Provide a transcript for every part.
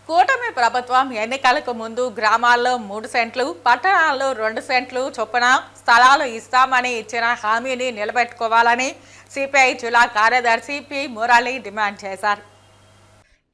కూటమి ప్రభుత్వం ఎన్నికలకు ముందు గ్రామాల్లో 3 సెంట్లు, పట్టణాల్లో 2 సెంట్లు చొప్పున స్థలాలు ఇస్తామని ఇచ్చిన హామీని నిలబెట్టుకోవాలని సిపిఐ జిల్లా కార్యదర్శి పి మురళి డిమాండ్ చేశారు.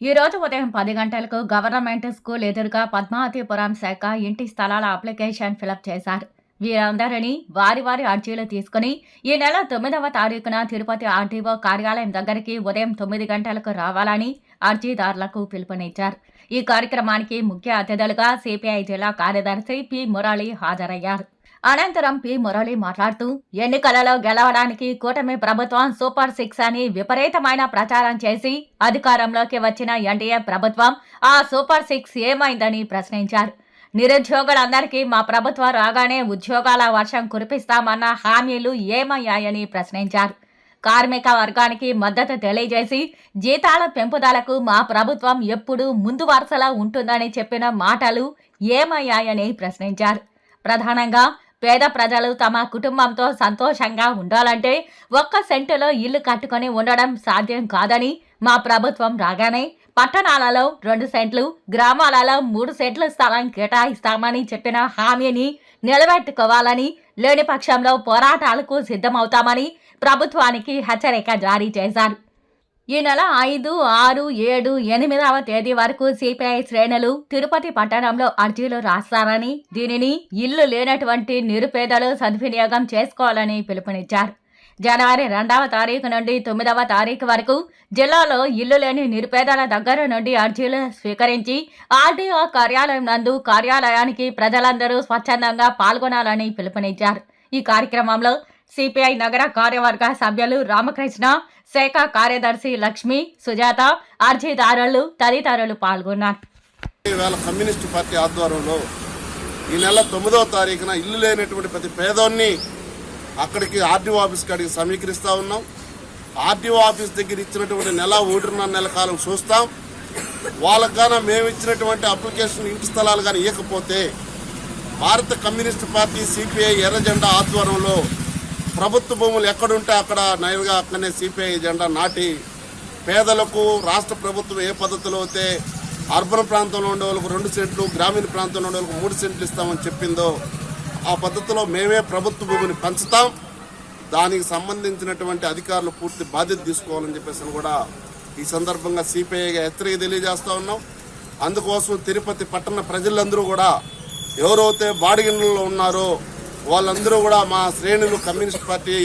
ఈ రోజు ఉదయం 10 గంటలకు గవర్నమెంట్ స్కూల్ ఎదురుగా పద్మావతిపురం శాఖ ఇంటి స్థలాల అప్లికేషన్ ఫిలప్ చేశారు. వీరందరినీ వారి అర్జీలు తీసుకుని ఈ నెల 9వ తారీఖున తిరుపతి ఆర్టీఓ కార్యాలయం దగ్గరికి ఉదయం 9 గంటలకు రావాలని అర్జీదారులకు పిలుపునిచ్చారు. ఈ కార్యక్రమానికి ముఖ్య అతిథులుగా సిపిఐ జిల్లా కార్యదర్శి పి మురళి హాజరయ్యారు. అనంతరం పి మురళి మాట్లాడుతూ ఎన్నికలలో గెలవడానికి కూటమి ప్రభుత్వం సూపర్ 6 అని విపరీతమైన ప్రచారం చేసి అధికారంలోకి వచ్చిన ఎన్డీఏ ప్రభుత్వం ఆ సూపర్ 6 ఏమైందని ప్రశ్నించారు. నిరుద్యోగులందరికీ మా ప్రభుత్వం రాగానే ఉద్యోగాల వర్షం కురిపిస్తామన్న హామీలు ఏమయ్యాయని ప్రశ్నించారు. కార్మిక వర్గానికి మద్దతు తెలియజేసి జీతాల పెంపుదలకు మా ప్రభుత్వం ఎప్పుడూ ముందు వరుసలో ఉంటుందని చెప్పిన మాటలు ఏమయ్యాయని ప్రశ్నించారు. ప్రధానంగా పేద ప్రజలు తమ కుటుంబంతో సంతోషంగా ఉండాలంటే 1 సెంటులో ఇల్లు కట్టుకొని ఉండడం సాధ్యం కాదని, మా ప్రభుత్వం రాగానే పట్టణాలలో 2 సెంట్లు, గ్రామాలలో 3 సెంట్ల స్థలం కేటాయిస్తామని చెప్పిన హామీని నిలబెట్టుకోవాలని, లేని పక్షంలో పోరాటాలకు సిద్ధమవుతామని ప్రభుత్వానికి హెచ్చరిక జారీ చేశారు. ఈ నెల 5, 6, 7, 8వ తేదీ వరకు సిపిఐ శ్రేణులు తిరుపతి పట్టణంలో అర్జీలు రాస్తారని, దీనిని ఇల్లు లేనటువంటి నిరుపేదలు సద్వినియోగం చేసుకోవాలని పిలుపునిచ్చారు. జనవరి 2వ తారీఖు నుండి 9వ తారీఖు వరకు జిల్లాలో ఇల్లు లేని నిరుపేదల దగ్గర నుండి అర్జీలు స్వీకరించి ఆర్డీఓ కార్యాలయం నందు కార్యాలయానికి ప్రజలందరూ స్వచ్ఛందంగా పాల్గొనాలని పిలుపునిచ్చారు. ఈ కార్యక్రమంలో సిపిఐ నగర కార్యవర్గ సభ్యులు రామకృష్ణ, శాఖ కార్యదర్శి లక్ష్మి, సుజాత, అర్జీదారులు తదితరులు పాల్గొన్నారు. కమ్యూనిస్టు పార్టీ ఆధ్వర్యంలో ఈ నెల 9వ తారీఖున ఇల్లు లేనటువంటి ప్రతి పేదోన్ని అక్కడికి ఆర్డీఓ ఆఫీస్ కాడికి సమీకరిస్తూ ఉన్నాం. ఆర్డీఓ ఆఫీస్ దగ్గర ఇచ్చినటువంటి నెల 1.5 నెలల కాలం చూస్తాం. వాళ్ళకు గాన మేము ఇచ్చినటువంటి అప్లికేషన్ ఇంటి స్థలాలు కానీ ఇవ్వకపోతే భారత కమ్యూనిస్టు పార్టీ సిపిఐ ఎర్ర జెండా ఆధ్వర్యంలో ప్రభుత్వ భూములు ఎక్కడుంటే అక్కడ నైరుగా అక్కడనే సిపిఐ జెండా నాటి పేదలకు రాష్ట్ర ప్రభుత్వం ఏ పద్ధతిలో అయితే అర్బన్ ప్రాంతంలో ఉండే వాళ్ళకు 2 సెంట్లు, గ్రామీణ ప్రాంతంలో ఉండే వాళ్ళకు 3 సెంట్లు ఇస్తామని చెప్పిందో ఆ పద్ధతిలో మేమే ప్రభుత్వ భూమిని పంచుతాం. దానికి సంబంధించినటువంటి అధికారులు పూర్తి బాధ్యత తీసుకోవాలని చెప్పేసి కూడా ఈ సందర్భంగా సిపిఐగా హెచ్చరిక తెలియజేస్తూ ఉన్నాం. అందుకోసం తిరుపతి పట్టణ ప్రజలందరూ కూడా ఎవరైతే బాడిగిళ్ళలో ఉన్నారో వాళ్ళందరూ కూడా మా శ్రేణులు కమ్యూనిస్ట్ పార్టీ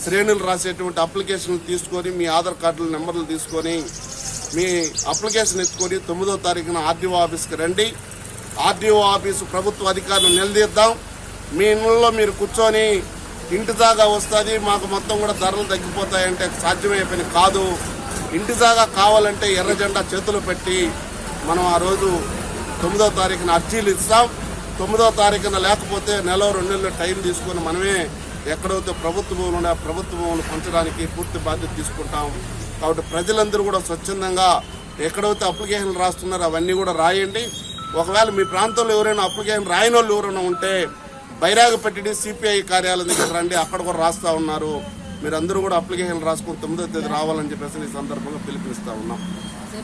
శ్రేణులు రాసేటువంటి అప్లికేషన్లు తీసుకొని మీ ఆధార్ కార్డుల నెంబర్లు తీసుకొని మీ అప్లికేషన్ ఎత్తుకొని 9వ తారీఖున ఆర్డీఓ ఆఫీస్కి రండి. ఆర్డీఓ ఆఫీసు ప్రభుత్వ అధికారులు నిలదీద్దాం. మీ ఇళ్ళలో మీరు కూర్చొని ఇంటి జాగా వస్తుంది, మాకు మొత్తం కూడా ధరలు తగ్గిపోతాయంటే సాధ్యమయ్యే పని కాదు. ఇంటి జాగా కావాలంటే ఎర్ర జెండా చేతులు పెట్టి మనం ఆ రోజు 9వ తారీఖున అర్జీలు ఇస్తాం. 9వ తారీఖున లేకపోతే నెల 2 నెలలు టైం తీసుకొని మనమే ఎక్కడైతే ప్రభుత్వ భూములు ఉండే ప్రభుత్వ భూములు పంచడానికి పూర్తి బాధ్యత తీసుకుంటాం. కాబట్టి ప్రజలందరూ కూడా స్వచ్ఛందంగా ఎక్కడైతే అప్లికేషన్లు రాస్తున్నారో అవన్నీ కూడా రాయండి. ఒకవేళ మీ ప్రాంతంలో ఎవరైనా అప్లికేషన్ రాయని వాళ్ళు ఎవరైనా ఉంటే బైరాగపెట్టి సిపిఐ కార్యాలయం దగ్గర రండి, అక్కడ కూడా రాస్తూ ఉన్నారు. మీరందరూ కూడా అప్లికేషన్లు రాసుకొని 9వ తేదీ రావాలని చెప్పేసి ఈ సందర్భంగా పిలుపునిస్తూ ఉన్నాం.